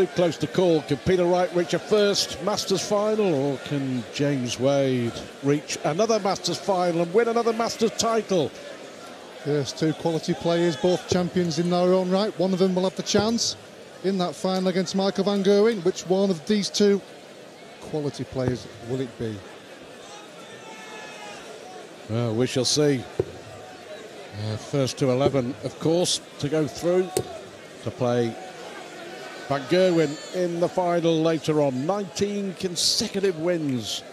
too close to call. Can Peter Wright reach a first Masters final, or can James Wade reach another Masters final and win another Masters title? Yes, two quality players, both champions in their own right. One of them will have the chance in that final against Michael van Gerwen. Which one of these two quality players will it be? Well, we shall see. First to 11, of course, to go through to play Van Gerwen in the final later on. 19 consecutive wins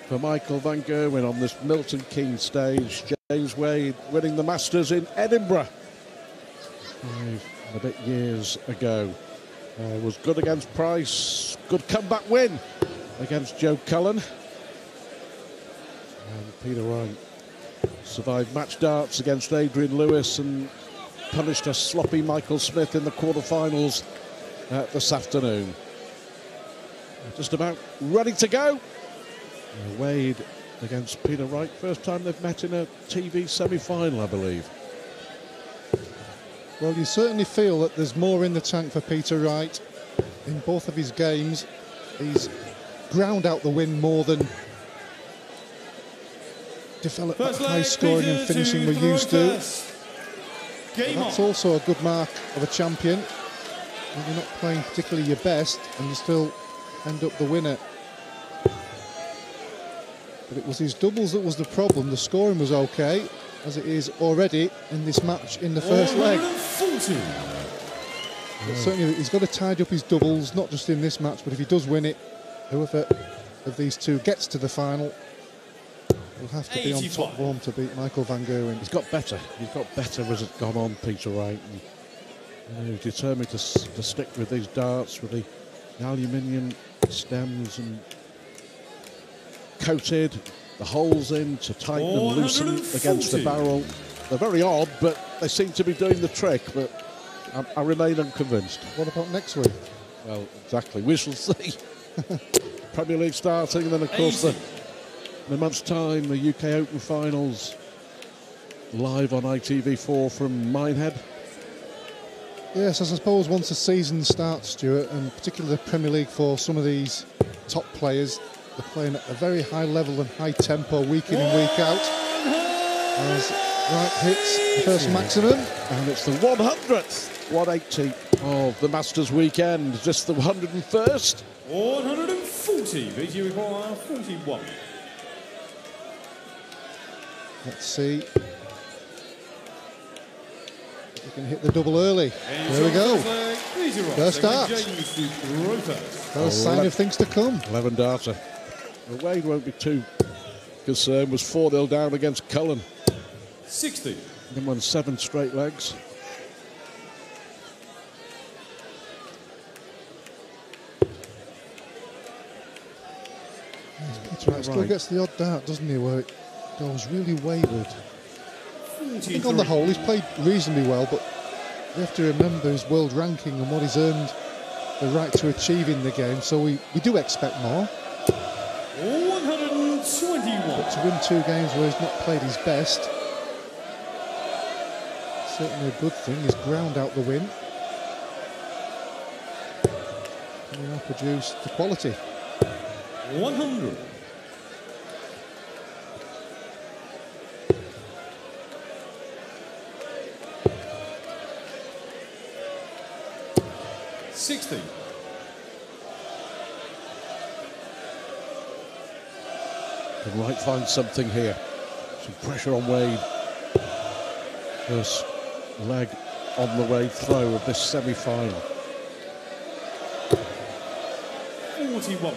for Michael van Gerwen on this Milton Keynes stage. James Wade winning the Masters in Edinburgh 5 and a bit years ago. Was good against Price. Good comeback win against Joe Cullen. And Peter Wright survived match darts against Adrian Lewis and punished a sloppy Michael Smith in the quarterfinals this afternoon. Just about ready to go. Wade against Peter Wright. First time they've met in a TV semi-final, I believe. Well, you certainly feel that there's more in the tank for Peter Wright. In both of his games, he's ground out the win more than developed that high scoring and finishing we're used to. That's also a good mark of a champion. When you're not playing particularly your best and you still end up the winner. But it was his doubles that was the problem. The scoring was okay, as it is already in this match in the first leg. But certainly he's got to tidy up his doubles, not just in this match, but if he does win it, whoever of these two gets to the final will have to be on top form to beat Michael van Gerwen. He's got better. He's got better as it's gone on, Peter Wright. And, he's determined to stick with these darts, with the aluminium stems and coated, the holes in to tighten and loosen against the barrel. They're very odd, but they seem to be doing the trick, but I remain unconvinced. What about next week? Well, exactly. We shall see. Premier League starting, and then, of course, in a month's time, the UK Open finals live on ITV4 from Minehead. Yes, I suppose once the season starts, Stuart, and particularly the Premier League for some of these top players, they're playing at a very high level and high tempo week in and week out. As Wright hits the first maximum. And it's the 100th, 180 of the Masters weekend. Is this the 101st? 140, VG require 41. Let's see. We can hit the double early. There we go. First dart. First sign of things to come. 11 darter. Well, Wade won't be too concerned. Was 4-0 down against Cullen. 60. Then won 7 straight legs. Peter Wright still gets the odd dart, doesn't he, where it goes really wayward. I think on the whole he's played reasonably well, but you have to remember his world ranking and what he's earned the right to achieve in the game, so we do expect more. 121. But to win 2 games where he's not played his best, certainly a good thing. He's ground out the win. And he now produced the quality. 100. Can Wright find something here? Some pressure on Wade. First leg on the way throw of this semi-final. 41.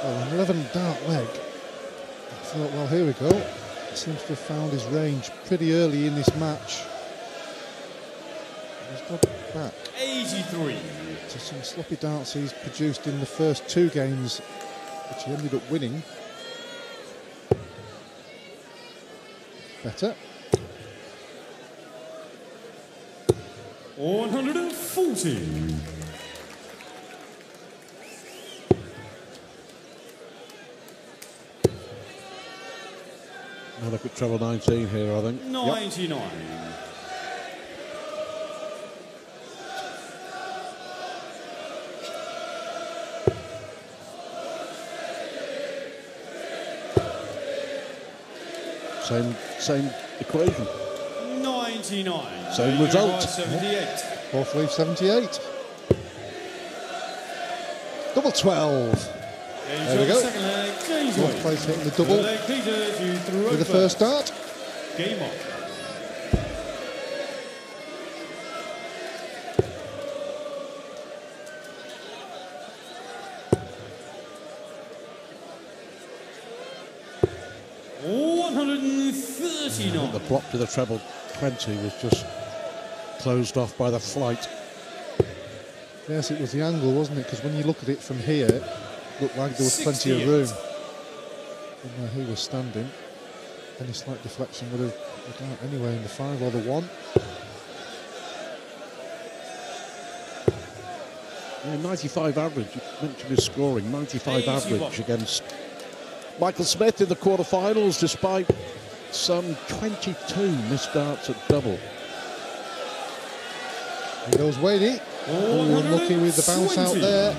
Well, an 11 dart leg. I thought, well, here we go. He seems to have found his range pretty early in this match. He's got back 83. to some sloppy darts he's produced in the first 2 games, which he ended up winning. Better. 140. Now look at treble 19 here, I think. 99. Yep. Same equation. 99. Same result. 78. Fourth leave 78. Double 12. There we go. Second leg, James Fourth Wade. place hitting the double Third leg, Peters, you threw with the first start. Game on. The block to the treble 20 was just closed off by the flight. Yes, it was the angle, wasn't it? Because when you look at it from here, it looked like there was plenty of room. From where he was standing, any slight deflection would have got out anyway in the 5 or the 1. Yeah, 95 average. You mentioned his scoring. 95 average against Michael Smith in the quarterfinals, despite some 22 missed darts at double. Here goes Wadey. Oh, unlucky with the bounce out there.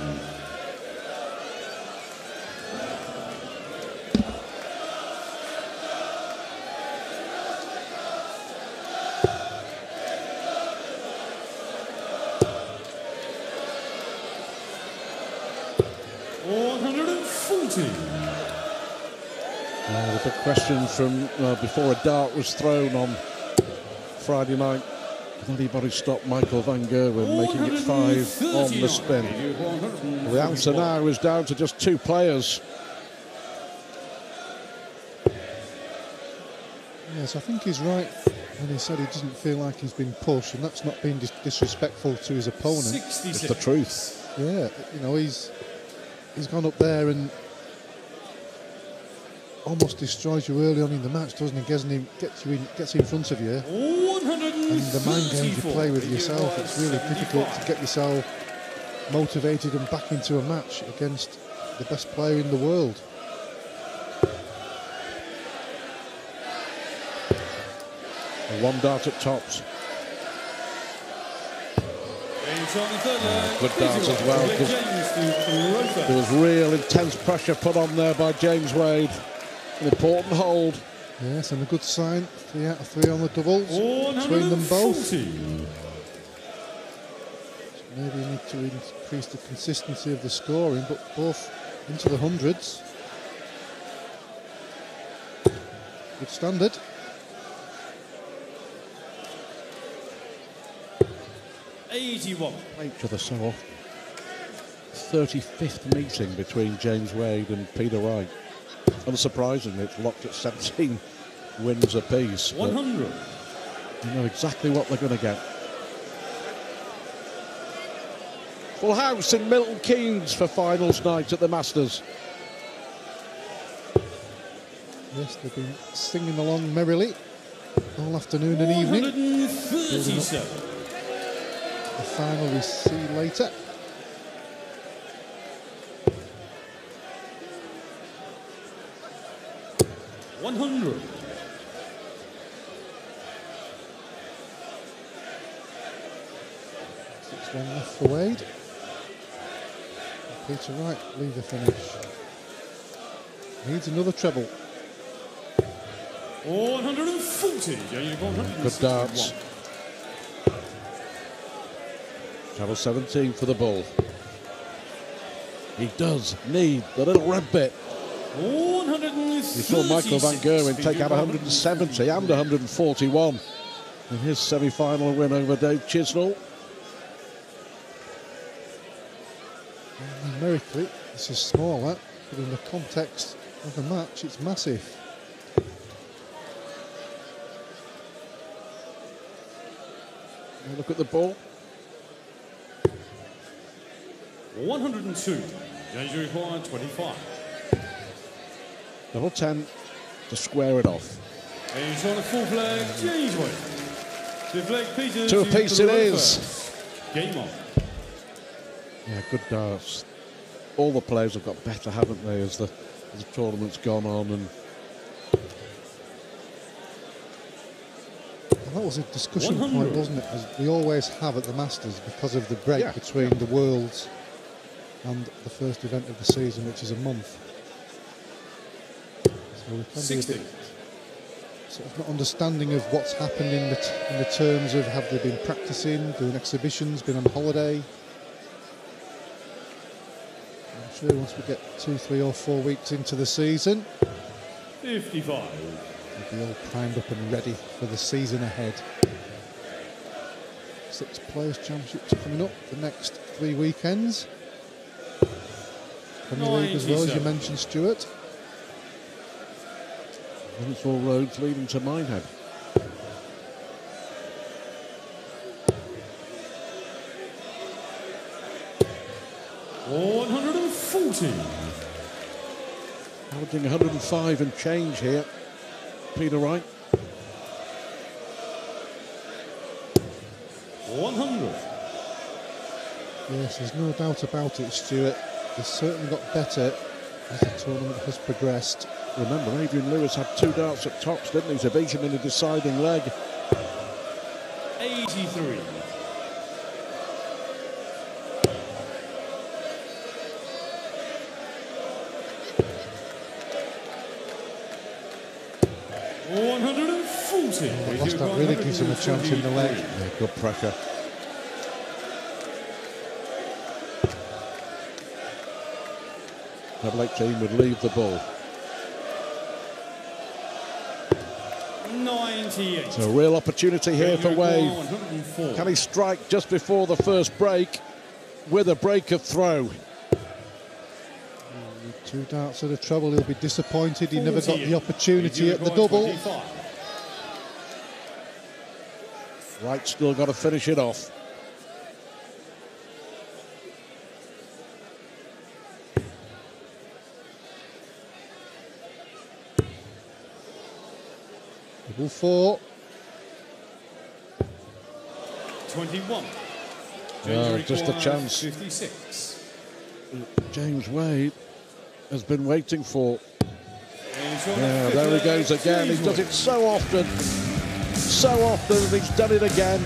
The big question from before a dart was thrown on Friday night. Will anybody stop Michael van Gerwen making it 5 on the spin? The answer now is down to just 2 players. Yes, I think he's right when he said he doesn't feel like he's been pushed, and that's not being disrespectful to his opponent. It's the truth. Yeah, you know, he's gone up there and almost destroys you early on in the match, doesn't he? Gets in front of you, and the mind games you play with yourself, it's really difficult to get yourself motivated and back into a match against the best player in the world. And 1 dart at tops. Good darts as well, because there was real intense pressure put on there by James Wade. An important hold. Yes, and a good sign. 3 out of 3 on the doubles between them both. So maybe you need to increase the consistency of the scoring, but both into the hundreds. Good standard. Play each other so often. 35th meeting between James Wade and Peter Wright. Unsurprisingly, it's locked at 17 wins apiece. 100. You know exactly what they're going to get. Full house in Milton Keynes for finals night at the Masters. Yes, they've been singing along merrily all afternoon and evening. 137. The final we see later. $100. 6-1 left for Wade. Peter Wright leave the finish. Needs another treble. 140. Good darts. Treble 17 for the bull. He does need the little red bit. 136. You saw Michael van Gerwen take out 170 and 141 in his semi-final win over Dave Chisnall. Numerically, this is smaller, but in the context of the match, it's massive. Now look at the ball. 102. Danger required 25. Double 10 to square it off. And he's on a full flag, James Wade. Fifth leg, Peters. 2 apiece it is. Game on. Yeah, good darts. All the players have got better, haven't they, as the tournament's gone on. And that was a discussion point, wasn't it? As we always have at the Masters, because of the break between the Worlds and the first event of the season, which is a month. So we can 60. be a bit sort of not understanding of what's happened in the terms of have they been practicing, doing exhibitions, been on holiday. I'm sure once we get 2, 3 or 4 weeks into the season, 55. we'll be all primed up and ready for the season ahead. 6 Players' Championships coming up the next 3 weekends. Premier League as well, as you mentioned, Stuart. And it's all roads leading to Minehead. Averaging 105 and change here, Peter Wright. 100. Yes, there's no doubt about it, Stuart. They've certainly got better as the tournament has progressed. Remember, Adrian Lewis had 2 darts at tops, didn't he? To beat him in a deciding leg. 83. The last that really gives him a chance in the leg. Yeah, good pressure. Double 18 would leave the ball. 98. It's a real opportunity here for Wade. Can he strike just before the first break with a break of throw? With 2 darts at a trouble, he'll be disappointed. He never got the opportunity at the double. Wright still got to finish it off. Double 4. 21. Just a chance. 56. James Wade has been waiting for. Yeah, there he goes again. He does it so often. So often, and he's done it again.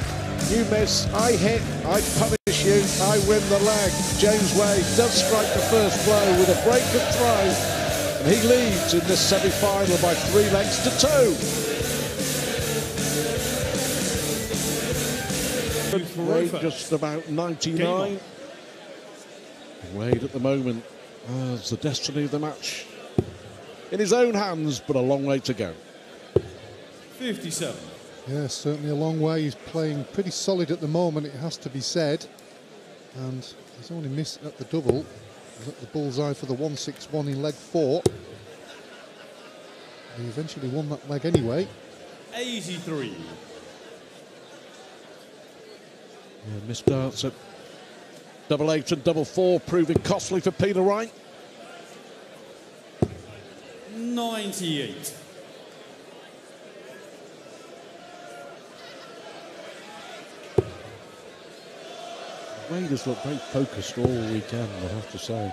You miss, I hit, I punish you, I win the leg. James Wade does strike the first blow with a break of throw, and he leads in this semi-final by 3 legs to 2. Wade just about 99. Wade at the moment has the destiny of the match in his own hands, but a long way to go. 57. Yeah, certainly a long way. He's playing pretty solid at the moment, it has to be said. And he's only missed at the double. He's at the bullseye for the 161 in leg 4. He eventually won that leg anyway. 83. Yeah, missed darts at double 8 and double 4, proving costly for Peter Wright. 98. Wade has looked very focused all weekend, I have to say.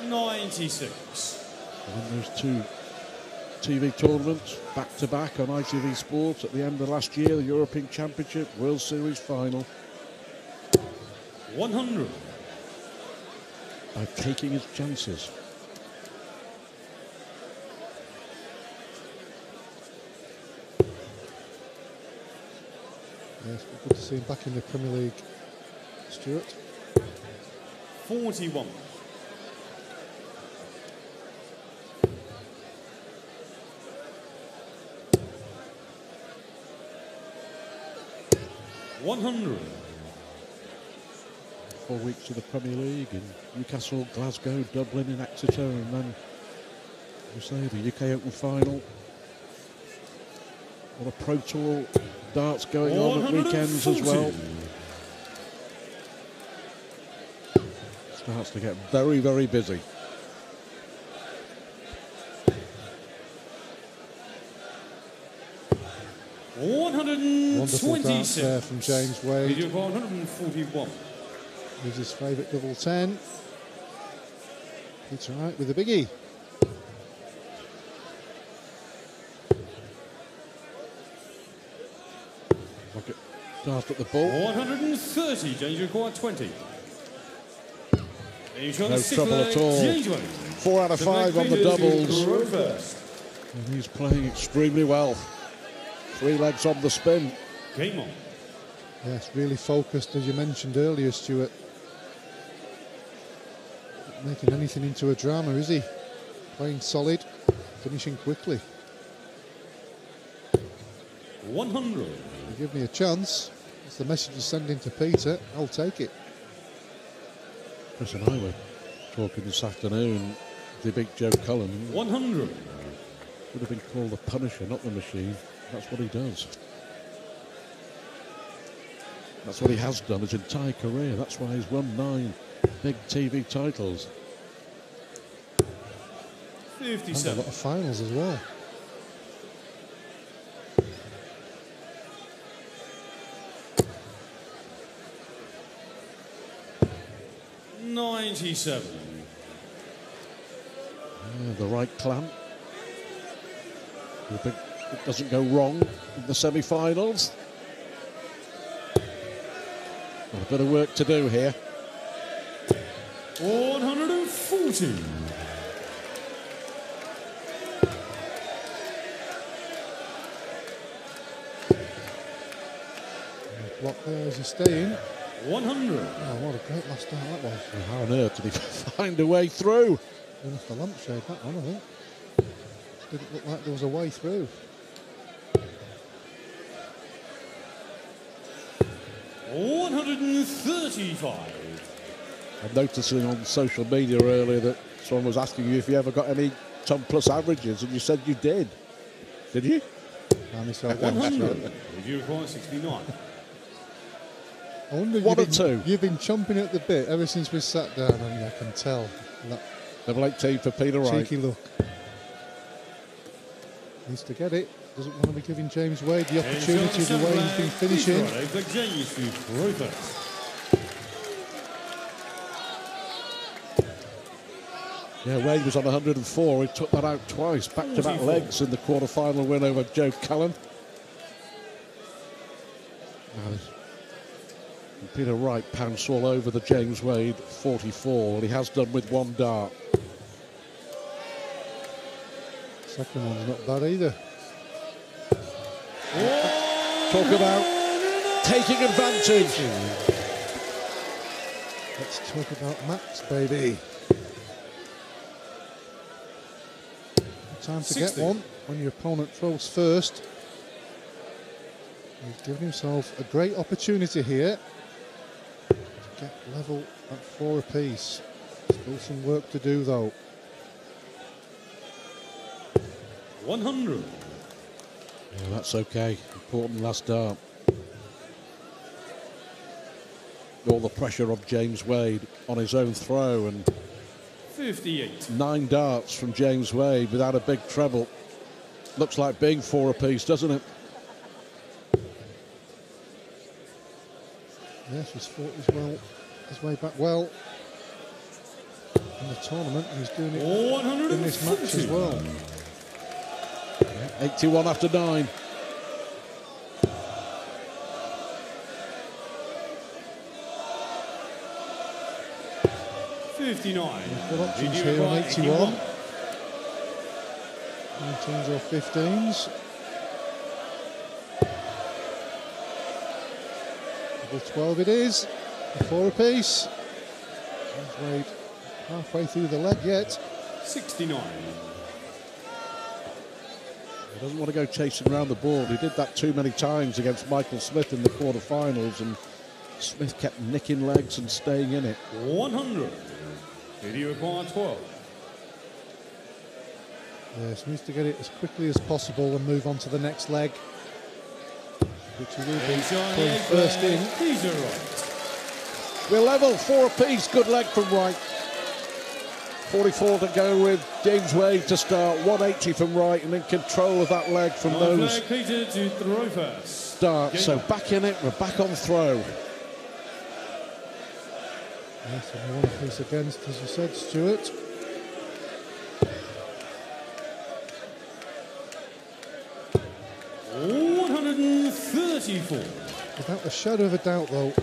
96. And those 2 TV tournaments back-to-back on ITV Sports at the end of last year, the European Championship, World Series final. 100. By taking his chances. Yes, good to see him back in the Premier League, Stuart. 41. 100. 4 weeks of the Premier League in Newcastle, Glasgow, Dublin and Exeter, and then, you say, the UK Open final. What a Pro Tour darts going on at weekends as well. Starts to get very, very busy. Wonderful dance there from James Wade. 141. Here's his favourite double 10. Peter Wright with a biggie. Rocket dart at the ball. 130. James required 20. No trouble at all. 4 out of 5 on the doubles. And he's playing extremely well. 3 legs on the spin. Game on. Yes, really focused, as you mentioned earlier, Stuart. Not making anything into a drama, is he? Playing solid, finishing quickly. 100. You give me a chance. It's the message you're sending to Peter. I'll take it. Chris and I were talking this afternoon. The big Joe Cullen 100. would have been called the Punisher, not the Machine. That's what he does. That's what he has done his entire career. That's why he's won 9 big TV titles. And a 57. lot of finals as well. The Wright clan. It doesn't go wrong in the semi-finals. Got a bit of work to do here. 140. Block there as he's staying. 100. Oh, what a great last start that was. Well, how on earth did he find a way through? Enough the lampshade, that one, I think. Didn't look like there was a way through. 135. I'm noticing on social media earlier that someone was asking you if you ever got any ton plus averages, and you said you did. Did you? Found myself 100. Review requires 69. I wonder if 1 or 2. You've been chomping at the bit ever since we sat down, and I can tell. That Double 18 for Peter Wright. cheeky look. Needs to get it. Doesn't want to be giving James Wade the opportunity the way he's been finishing. Yeah, Wade was on 104. He took that out twice. Back-to-back legs in the quarter-final win over Joe Cullen. And Peter Wright pounced all over the James Wade 44. Well, he has done with 1 dart. Second one's not bad either. Talk about taking advantage. Let's talk about Max, baby. Time to 60. get one when your opponent throws first. He's given himself a great opportunity here to get level at 4 apiece. Still some work to do though. 100. Yeah, that's okay. Important last dart. All the pressure of James Wade on his own throw, and 58. 9 darts from James Wade without a big treble. Looks like being 4 apiece, doesn't it? Yes, he's fought his way back well in the tournament. He's doing it in this match as well. 81 after 9. Good options here on 81. 19s or 15s. Double 12 it is. 4 apiece. James Wade halfway through the leg yet. 69. He doesn't want to go chasing around the board. He did that too many times against Michael Smith in the quarterfinals, and Smith kept nicking legs and staying in it. 100. Video required 12. Yes, needs to get it as quickly as possible and move on to the next leg, which he will be playing first in. We're level, 4 apiece. Good leg from Wright. 44 to go with James Wade to start. 180 from Wright, and in control of that leg from those Peter to throw first. darts. So back in it, we're back on throw. Yes, and 1 apiece against, as you said, Stuart. $134. Without a shadow of a doubt, though, the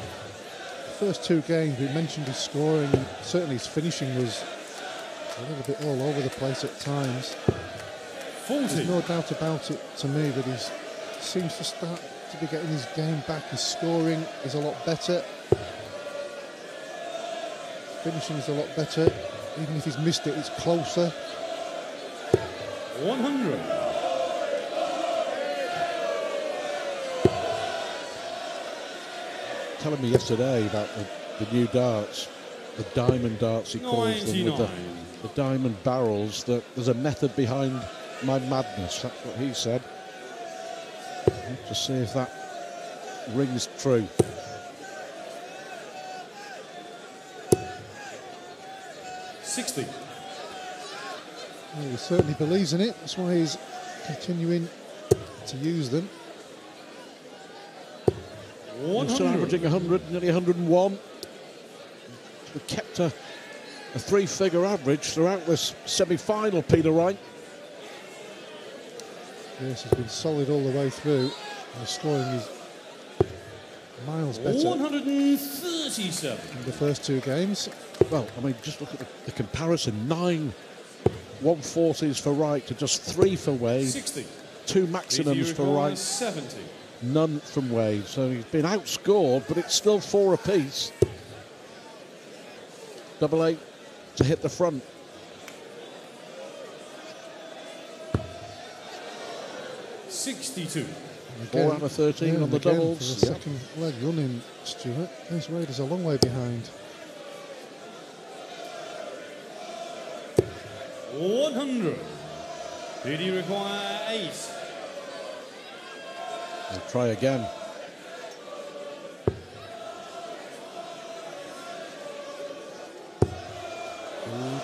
first 2 games we mentioned his scoring, and certainly his finishing was a little bit all over the place at times. There's no doubt about it to me that he seems to start to be getting his game back. His scoring is a lot better. Finishing is a lot better. Even if he's missed it, it's closer. 100. Telling me yesterday about the new darts, the diamond darts he calls them, with the diamond barrels, that there's a method behind my madness. That's what he said. To see if that rings true. $60. Well, he certainly believes in it. That's why he's continuing to use them. He's still averaging 100, nearly 101. We kept a three-figure average throughout this semi-final, Peter Wright. Yes, he's been solid all the way through. And the scoring is miles better 137 in the first two games. Well, I mean, just look at the comparison. 9 140s for Wright to just 3 for Wade. 60. 2 maximums for Wright. 70. None from Wade. So he's been outscored, but it's still 4 apiece. 8 to hit the front. $62. 4 out of 13 on the doubles. For the second leg running, Stuart. This Wade is a long way behind. 100. Did he require 8? We'll try again.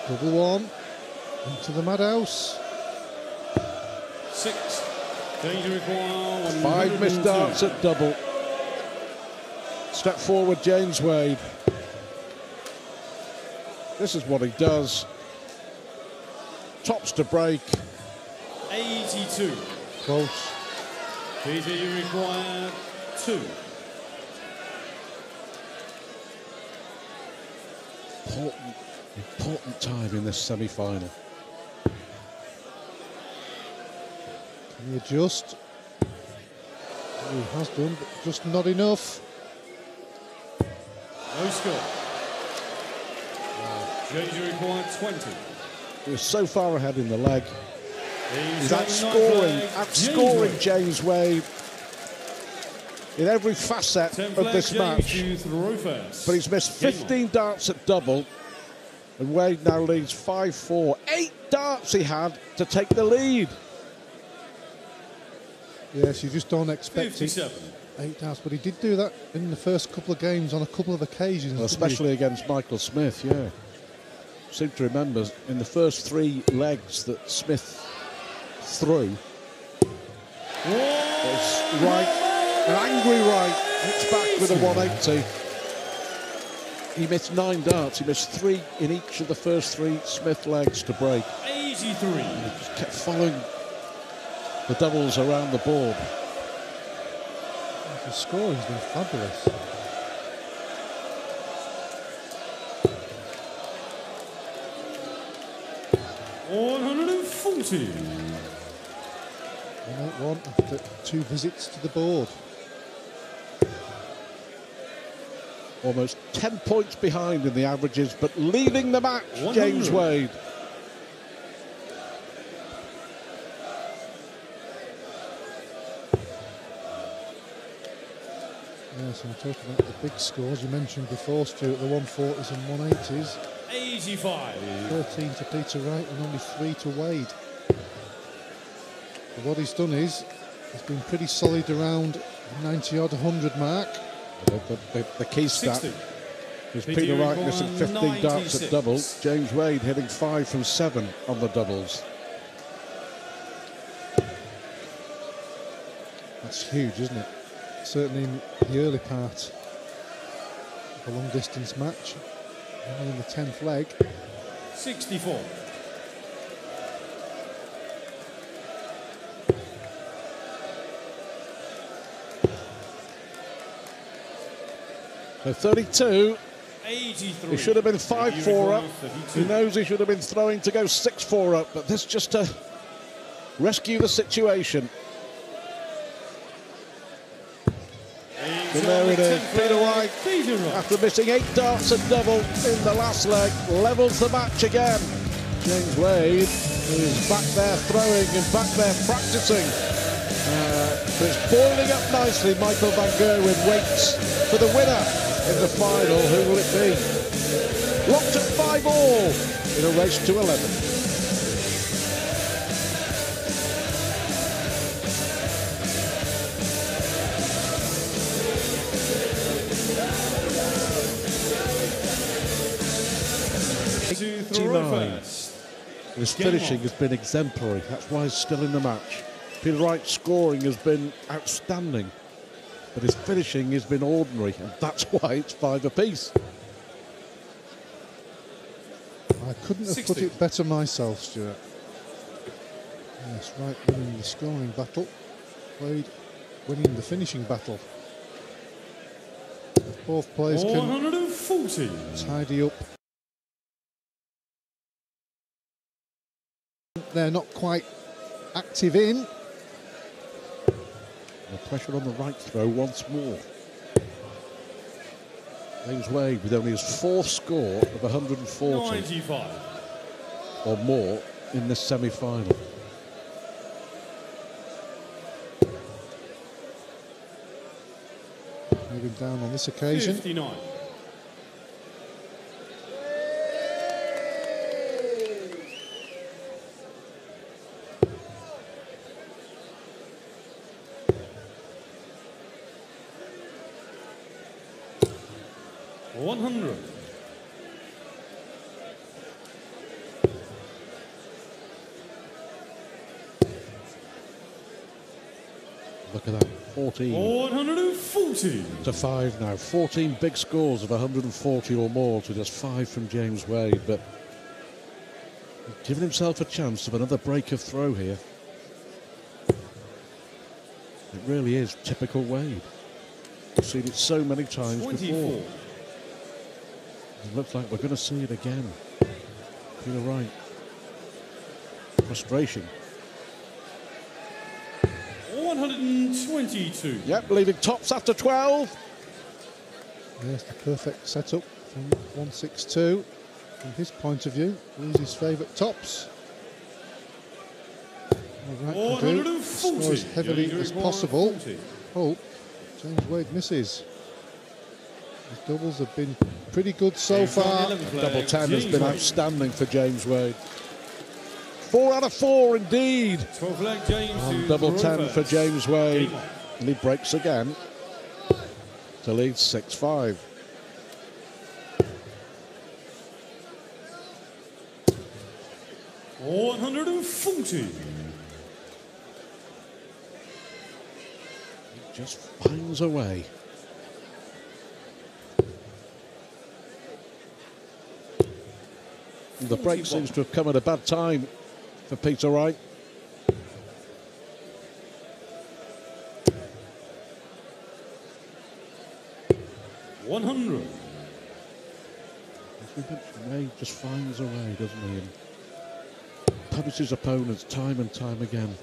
Double one. Into the madhouse. 6. Danger require 5 missed darts at double. Step forward, James Wade. This is what he does. Tops to break. 82. Close. Peter, you require 2. Important time in this semi-final. Can he adjust? He has done, but just not enough. No score. Danger required 20. He was so far ahead in the leg. He's outscoring outscoring James Wade in every facet of this match. But he's missed 15 darts at double, and Wade now leads 5-4. 8 darts he had to take the lead. Yes, you just don't expect 57. 8 darts, but he did do that in the first couple of games on a couple of occasions. Well, especially against Michael Smith, yeah. Seem to remember in the first 3 legs that Smith threw. It's Wright, an angry Wright, hits back with a 180. He missed 9 darts. He missed 3 in each of the first 3 Smith legs to break. 83. He just kept following the doubles around the board. The scoring's been fabulous. $140. 181 after 2 visits to the board. Almost 10 points behind in the averages, but leading the match, 100. James Wade. Yes, I'm talking about the big scores you mentioned before, Stuart, the 140s and 180s. 85. 13 to Peter Wright and only 3 to Wade. But what he's done is, he's been pretty solid around the 90-odd 100 mark. The key stat 60. is Peter Wright missing 15 darts at 96. double. James Wade hitting 5 from 7 on the doubles. That's huge, isn't it? Certainly in the early part of a long distance match. Only in the 10th leg. 64. So 32. 83. He should have been 5-4 up. 32. He knows he should have been throwing to go 6-4 up, but this just a rescue the situation. And there it is, Peter Wright, after missing 8 darts and double in the last leg, levels the match again. James Wade is back there throwing and back there practicing. But it's boiling up nicely. Michael van Gerwen waits for the winner in the final. Who will it be? Locked at 5-all in a race to 11. His finishing has been exemplary. That's why he's still in the match. Peter Wright's scoring has been outstanding, but his finishing has been ordinary, and that's why it's 5 apiece. I couldn't have put it better myself, Stuart. Yes, Wright winning the scoring battle, Wade winning the finishing battle. Both players can tidy up. They're not quite active in. The pressure on the right throw once more. James Wade with only his 4th score of 140 95 or more in this semi-final. Moving down on this occasion. 59. Look at that, 14 140 to 5 now. 14 big scores of 140 or more to just 5 from James Wade, but he's given himself a chance of another break of throw here. It really is typical Wade. We've seen it so many times 24. before. It looks like we're going to see it again. Peter Wright. Frustration. 122. Yep, leaving tops after 12. Yes, the perfect setup from 162. From his point of view, loses favourite tops. All right, can do. Score as heavily as possible. Hope James Wade misses. His doubles have been pretty good so far. Double 10 has been outstanding for James Wade. 4 out of 4 indeed. 12 leg James. And double 10 for James Wade. And he breaks again to lead 6-5. $140. He just finds a way. The break seems to have come at a bad time for Peter Wright. $100. As we mentioned, Wade just finds a way, doesn't he? And punishes opponents time and time again.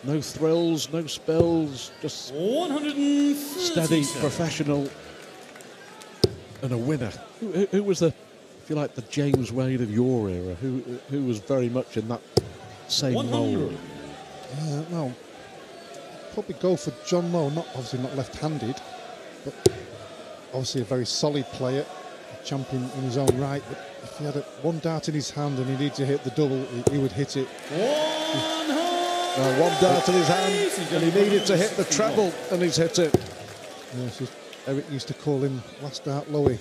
No thrills, no spills, just 130. steady, professional, and a winner. Who was the, if you like, the James Wade of your era? Who was very much in that same role? Well, probably go for John Lowe. Obviously not left-handed, but obviously a very solid player, a champion in his own right. But if he had one dart in his hand and he needed to hit the double, he would hit it. One dart in his hand, and he needed to hit the treble, and he's hit it. Yes, Eric used to call him last dart Lowy.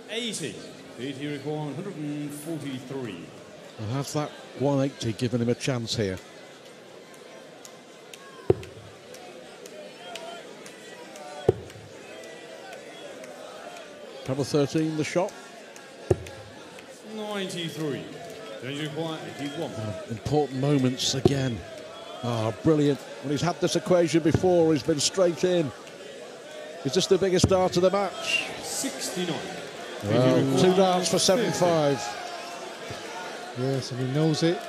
80. 80 required 143. And has that 180 given him a chance here? Treble 13, the shot. 93. Danger required 81. Important moments again. Brilliant. When he's had this equation before, he's been straight in. Is this the biggest dart of the match? 69. Well, 2 darts for 7-5. Yes, and he knows it.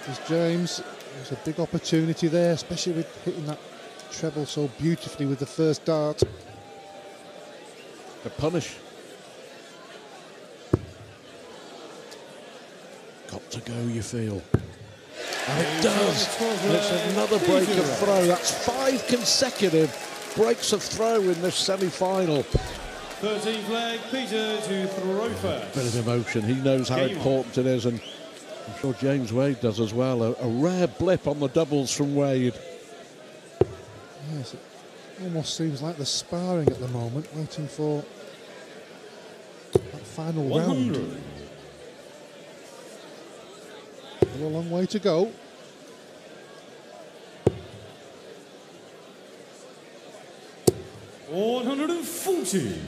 There's James. There's a big opportunity there, especially with hitting that treble so beautifully with the first dart. The punish. Got to go, you feel. And it does. And it's another break of throw. That's 5 consecutive breaks of throw in this semi-final. 13th leg, Peter to throw first. Bit of emotion. He knows how important it is, and I'm sure James Wade does as well. A rare blip on the doubles from Wade. Yes, it almost seems like they're sparring at the moment, waiting for that final 100. round. Still a long way to go. $140.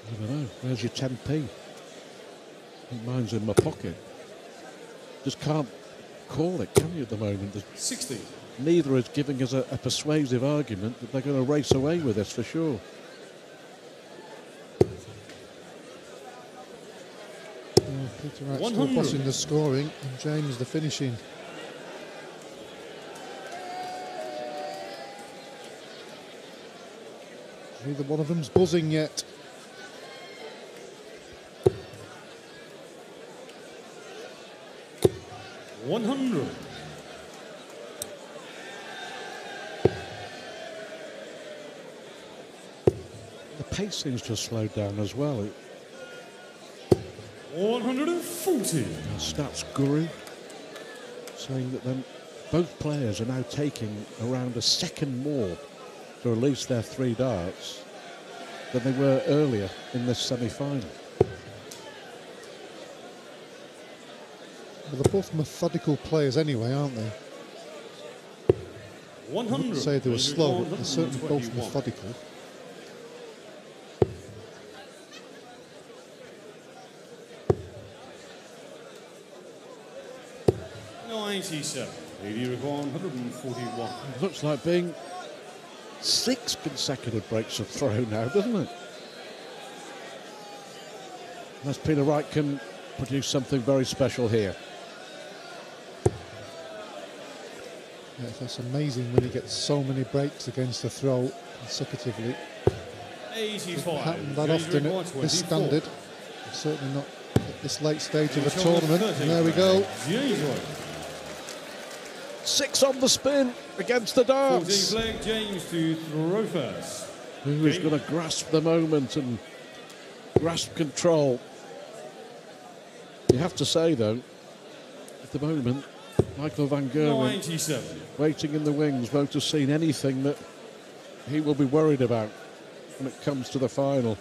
I don't know. Where's your 10p? I think mine's in my pocket. Just can't call it, can you, at the moment? There's 60. neither is giving us a persuasive argument that they're going to race away with this for sure. Peter Wright still bossing the scoring and James the finishing. Neither one of them's buzzing yet. $100. The pace seems to have slowed down as well. 140. Stats guru saying that then both players are now taking around a second more to release their 3 darts than they were earlier in this semi-final. Well, they're both methodical players anyway, aren't they? 100. I wouldn't say they were slow, but they're certainly both methodical. $97. 80 required, 141. It looks like being 6 consecutive breaks of throw now, doesn't it? Unless Peter Wright can produce something very special here. Yes, that's amazing when he gets so many breaks against the throw consecutively. 85. Happened that often at this standard. Certainly not at this late stage of a tournament. And there we go. 6 on the spin against the darts. 14th leg, James to throw first. Who is going to grasp the moment and grasp control? You have to say, though, at the moment, Michael van Gerwen 97. waiting in the wings, won't have seen anything that he will be worried about when it comes to the final.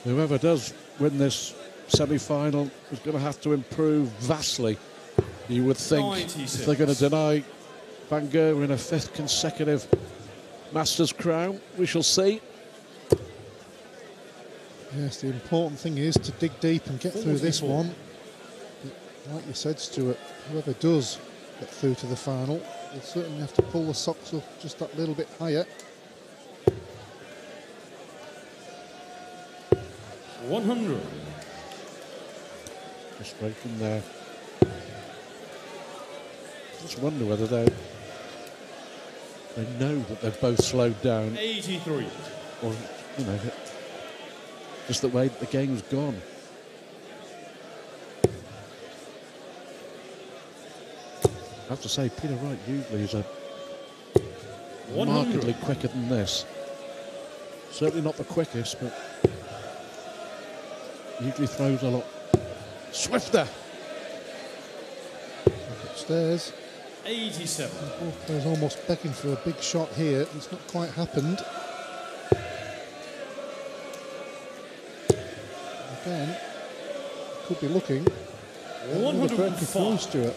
Whoever does win this semi-final is going to have to improve vastly, you would think, 96. if they're going to deny Van Gerwen a 5th consecutive Masters crown. We shall see. Yes, the important thing is to dig deep and get through this one. But like you said, Stuart, whoever does get through to the final will certainly have to pull the socks up just that little bit higher. 100. Just right in there. Just wonder whether they know that they've both slowed down, 83. or you know, just the way the game's gone. I have to say, Peter Wright usually is markedly quicker than this. Certainly not the quickest, but usually throws a lot swifter. Upstairs. 87. Both players almost begging for a big shot here. It's not quite happened. Again, could be looking. Another break of throw, Stuart.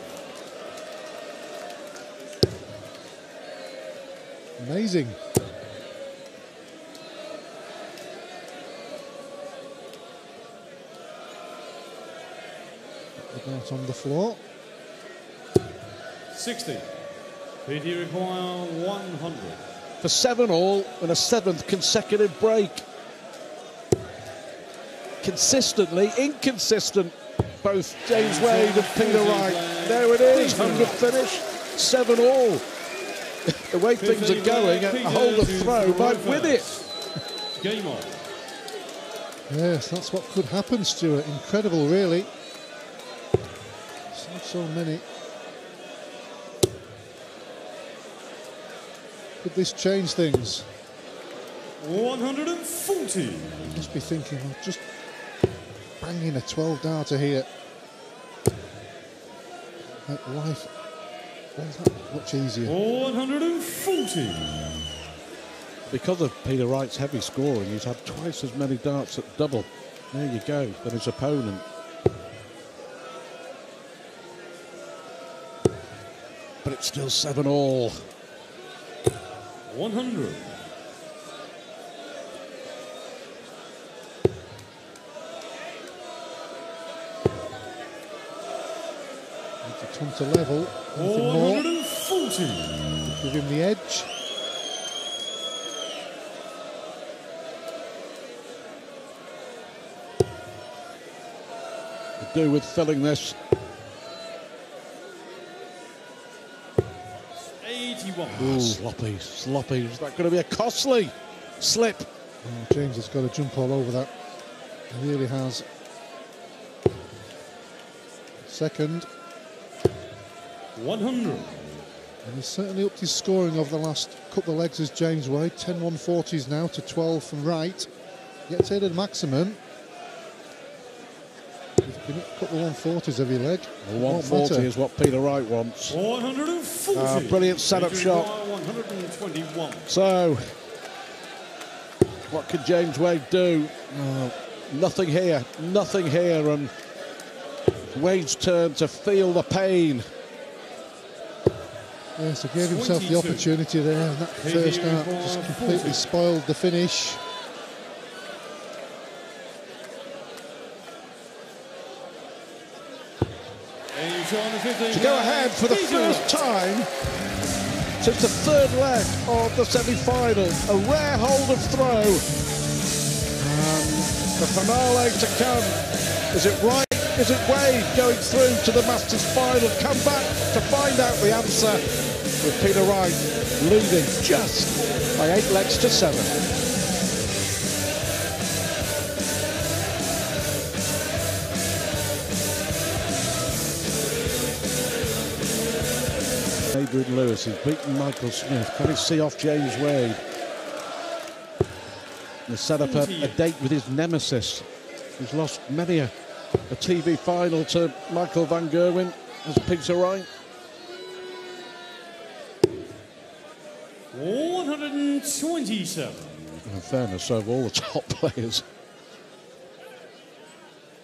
Amazing. Put the dart on the floor. 60. Peter require 100. For 7-all and a 7th consecutive break. Consistently inconsistent, both James Wade and Peter Wright. There it is, 100th finish, 7-all. The way things are going, a holder throw might win it. Game on. Yes, that's what could happen, Stuart. Incredible, really. So many. Could this change things? 140. You must be thinking, well, just banging a 12 darter here. Make life much easier. 140. Because of Peter Wright's heavy scoring, he's had twice as many darts at double. There you go, than his opponent. But it's still 7-all. 100. Need to come to level. Anything more? 140. Give him the edge. Could do with filling this. 81. Ooh, sloppy. Is that going to be a costly slip? Oh, James has got to jump all over that. He really has. Second. 100. And he's certainly upped his scoring over the last couple of legs as James Wade. 10 140s now to 12 from Wright. Gets hit at maximum. He's been up a couple of 140s every leg. Well, 140 is what Peter Wright wants. 140. Brilliant setup shot. 121. So, what can James Wade do? Nothing here, and Wade's turn to feel the pain. Yes, he gave himself the opportunity there, and that first out just completely spoiled the finish. To go ahead for the first time since the third leg of the semi-final. A rare hold of throw. And the finale to come. Is it Wright? Is it Wade going through to the Masters final? Come back to find out the answer with Peter Wright leading just by 8 legs to 7. Adrian Lewis has beaten Michael Smith. Can he see off James Wade? And set up a date with his nemesis, who's lost many a TV final to Michael van Gerwen as Peter Wright. 127. In fairness, so have all the top players.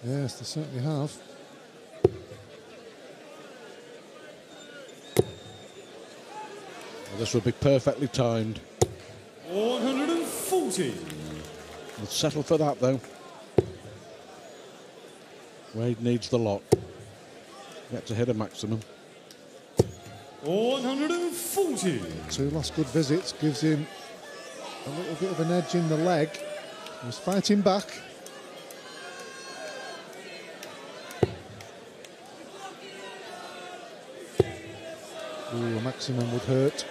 Yes, they certainly have. Well, this will be perfectly timed. 140. We'll settle for that, though. Wade needs the lot. Get to hit a maximum. 140. 2 last good visits gives him a little bit of an edge in the leg. He's fighting back. Ooh, a maximum would hurt.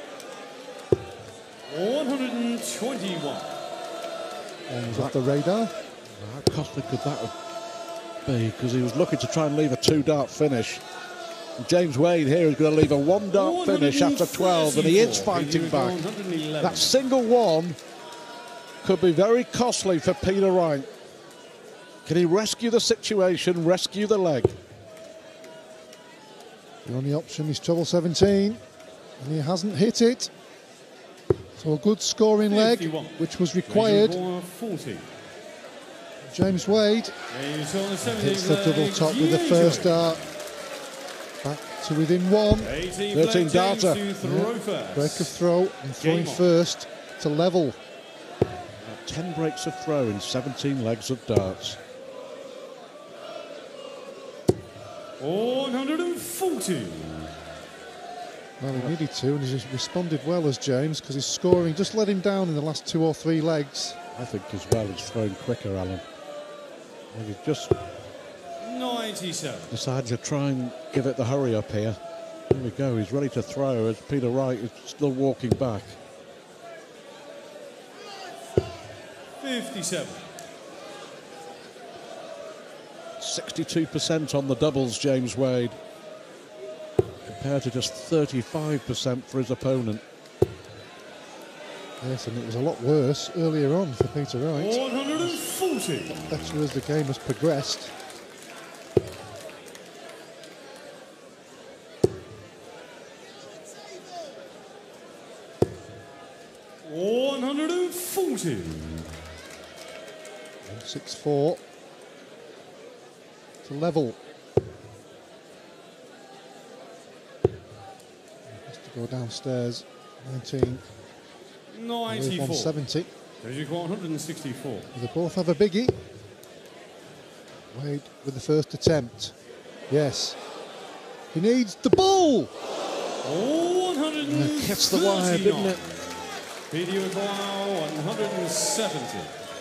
121. And he's off the radar. How costly could that be? Because he was looking to try and leave a 2-dart finish. And James Wade here is going to leave a 1-dart finish after 12, and he is fighting back. That single one could be very costly for Peter Wright. Can he rescue the situation, rescue the leg? The only option is treble 17, and he hasn't hit it. So a good scoring leg, which was required. 40. James Wade hits the double top with the first dart. Back to within 1. 13 darter. Yeah. Break of throw and throwing first to level. 10 breaks of throw in 17 legs of darts. 140. Well, he needed to, and he's responded well as James, because his scoring just let him down in the last 2 or 3 legs. I think as well he's thrown quicker, Alan. And he just 97. decided to try and give it the hurry up here. There we go, he's ready to throw as Peter Wright is still walking back. 57. 62% on the doubles, James Wade, compared to just 35% for his opponent. Yes, and it was a lot worse earlier on for Peter Wright. 140. Better as the game has progressed. $140. 6-4 to level. Has to go downstairs. 19. 94. 170. There's your 164. They both have a biggie. Wade with the first attempt. Yes. He needs the ball. 139. Hits the wire, didn't it? Video 170.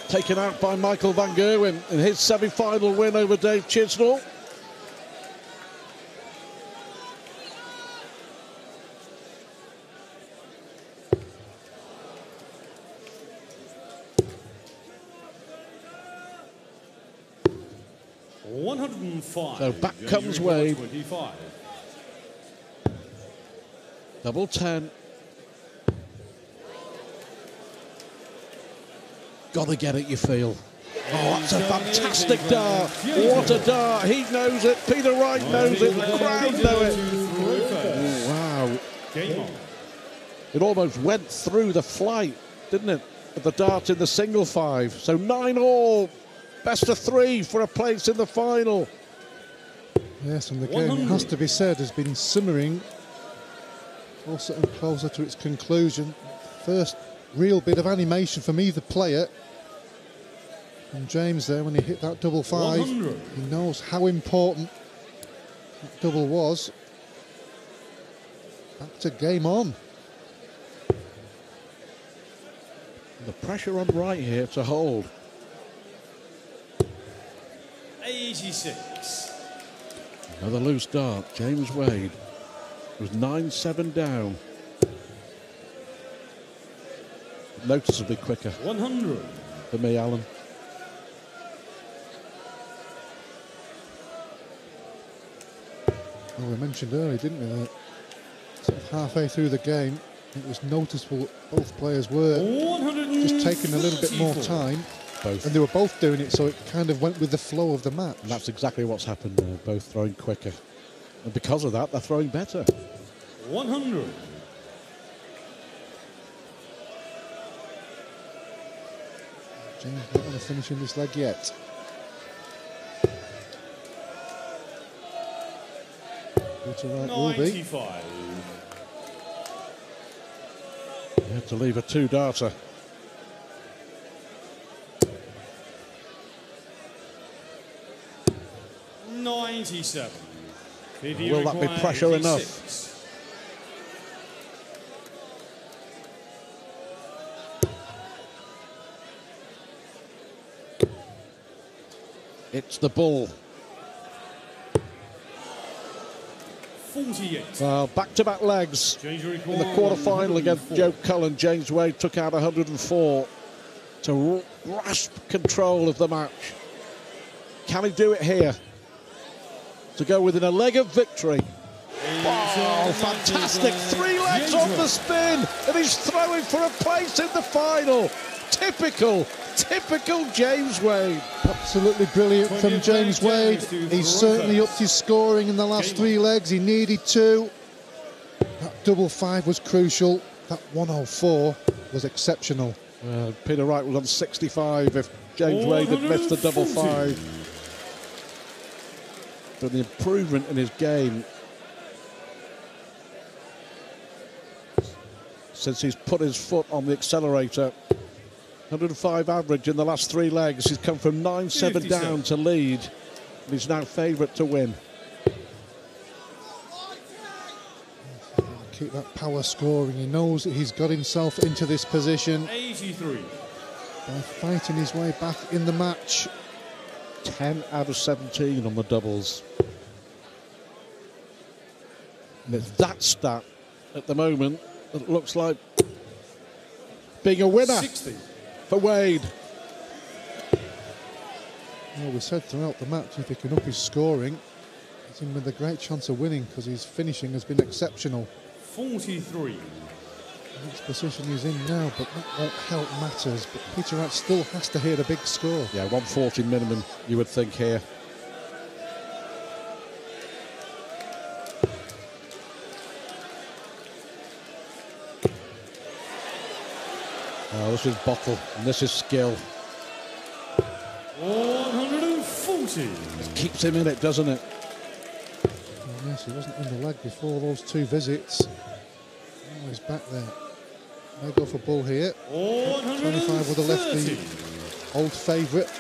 Taken out by Michael van Gerwen in his semi-final win over Dave Chisnall. So back comes Wade. 25. Double 10. Gotta get it, you feel. Oh, that's a fantastic dart. What a dart. He knows it. Peter Wright knows it. The crowd know it. Oh, wow. Game on. It almost went through the flight, didn't it? Of the dart in the single 5. So 9-all. Best of 3 for a place in the final. Yes, and the game, it has to be said, has been simmering closer and closer to its conclusion. First real bit of animation from either player. And James there, when he hit that double 5, 100. he knows how important that double was. Back to game on. The pressure on Wright here to hold. 86. Another loose dart. James Wade was 9-7 down. Noticeably quicker 100. for me, Alan. Well, we mentioned earlier, didn't we, that sort of halfway through the game, it was noticeable both players were just taking a little bit more time. Both. And they were both doing it, so it kind of went with the flow of the match. And that's exactly what's happened there, both throwing quicker. And because of that, they're throwing better. 100. James not going to finish in this leg yet. Peter Wright will be. 95. You had to leave a 2-darter. Will that be pressure enough? It's the bull. 48. Well, back-to-back legs in the quarter-final against Joe Cullen. James Wade took out 104 to grasp control of the match. Can he do it here? To go within a leg of victory. Oh, fantastic. 3 legs on the spin. And he's throwing for a place in the final. Typical James Wade. Absolutely brilliant from James Wade. He's certainly upped his scoring in the last 3 legs. He needed to. That double 5 was crucial. That 104 was exceptional. Peter Wright was on 65 if James Wade had missed the double 5. But the improvement in his game since he's put his foot on the accelerator. 105 average in the last 3 legs. He's come from 9-7 down to lead. And he's now favourite to win. keep that power scoring. He knows that he's got himself into this position 83. by fighting his way back in the match. 10 out of 17 on the doubles. And it's that stat at the moment that looks like being a winner 60. for Wade. Well, we said throughout the match, if he can up his scoring, he's in with a great chance of winning because his finishing has been exceptional. 43. Which position he's in now, but that won't help matters. But Peter Wright still has to hit a big score. Yeah, 140 minimum, you would think here. Oh, this is bottle, and this is skill. 140. It keeps him in it, doesn't it? Oh, yes, he wasn't in the leg before those 2 visits. Oh, he's back there. May go for bull here. 25 with the lefty. Old favourite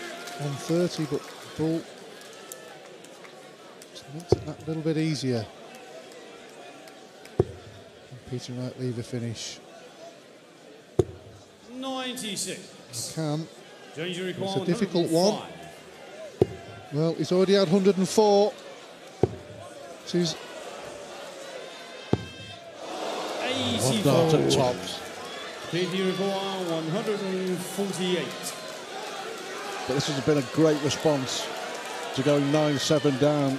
on 30, but bull just makes it that little bit easier. And Peter Wright leave a finish. 96. Can. It's a difficult one. Well, he's already had 104. So he's 84. Dart at tops. Katie require 148. But this has been a great response to going 9-7 down.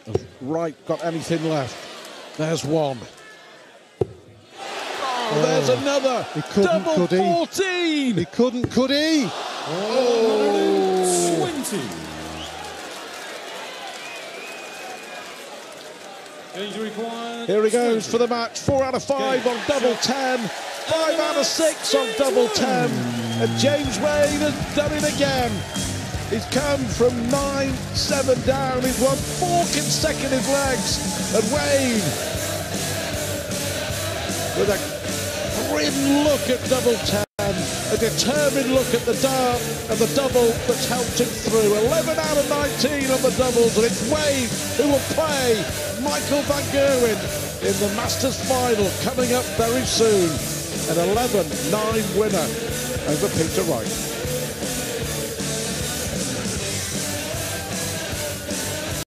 Has Wright got anything left? There's one. Oh, there's another. He couldn't, double could 14. He couldn't, could he? 120. Here he goes for the match. 4 out of 5 on double 10. 5 out of 6 on double 10. And James Wade has done it again. He's come from 9-7 down. He's won 4 consecutive legs. And Wade, with a grim look at double 10, a determined look at the dart and the double that's helped him through. 11 out of 19 on the doubles, and it's Wade who will play Michael van Gerwen in the Masters final coming up very soon. An 11-9 winner over Peter Wright.